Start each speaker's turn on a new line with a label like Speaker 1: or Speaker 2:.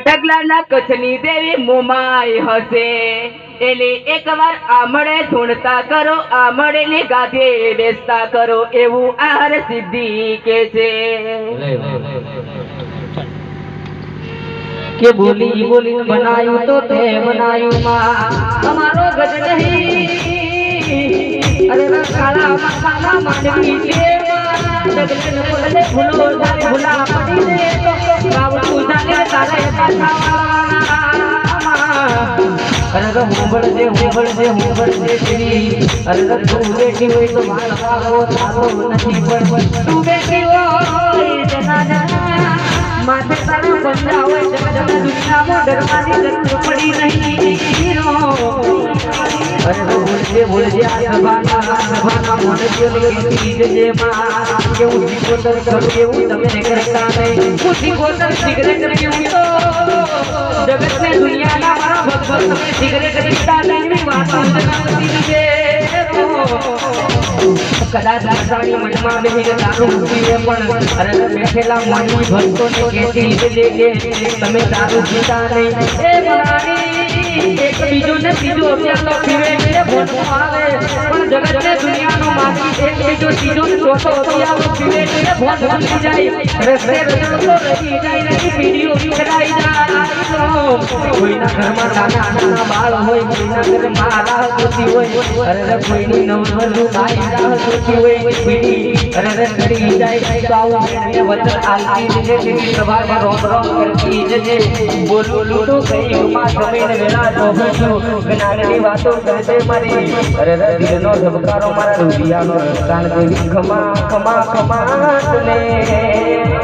Speaker 1: ઢગલાના કચ્છની દેવી મોમાઈ હશે એને એકવાર આમળે ધૂણતા કરો આમળેની ગાદે બેસતા કરો એવું આહાર સિદ્ધિ કે છે કે બોલી બોલી બનાયું તો તે બનાયું માં અમારો ગજ નહીં અરે કાળા કાળા માંડવી છે ડગલે બોલે ભૂલો જાને ભૂલા પડી રે તો બાબુ જાને તારે અરે તો હુંબળ જે શ્રી અરે તો તું બેઠી હોય તો મારો તારો નથી પણ તું બેઠી હોય જના માથે તારા બંધા હોય જગત દુનિયામાં ડરવાની જરૂર પડી નહીં અરે તો ભૂલજે આ સભાના મનુષ્યો કેતી જજે માં કેવું સિકોતર કરું એવું તમે કરતા નહીં હું સિકોતર સિગરેટ પીવું તો જગતને દુનિયાના મારા ભગવાન તમે સિગરેટ પીતા નહીં વાતો જણાવતી છે કદાચ રાણી મનમાં બેહીને દારૂ પીએ પણ અરે બેઠેલા મનની ભક્તોને કહેતી કે તમે દારૂ પીતા નહીં એ રાણી એક બીજો ને ત્રીજો અભ્યાસો પીવે છે ભોનો આવે પણ જગતને દુનિયાનો માલિક એક બીજો ત્રીજો ને ચોથો અભ્યાસો પીવે છે ભોન ભૂલી જાય રસ્તે રસ્તો રહી જાય નહીં પીડીઓ વિખરાઈ જાય કોઈના ઘરમાં નાના બાળ હોય કોઈના ઘરમાં રાહ જોતી હોય અરે કોઈની નવરનું નાઈ રાહ જોતી હોય પીડી અરે કરી જાય તો આવું મેં વચન આલતી જજે તેની સભામાં રોમ રોમ કરતી જજે બોલું તો કઈ માં જમીન વેલા તો છું જ્ઞાનની વાતો કરજે મારી અરે દિલનો ધબકારો મારા રૂપિયાનો રસ્તાન દેવી ખમા ખમા ખમા તને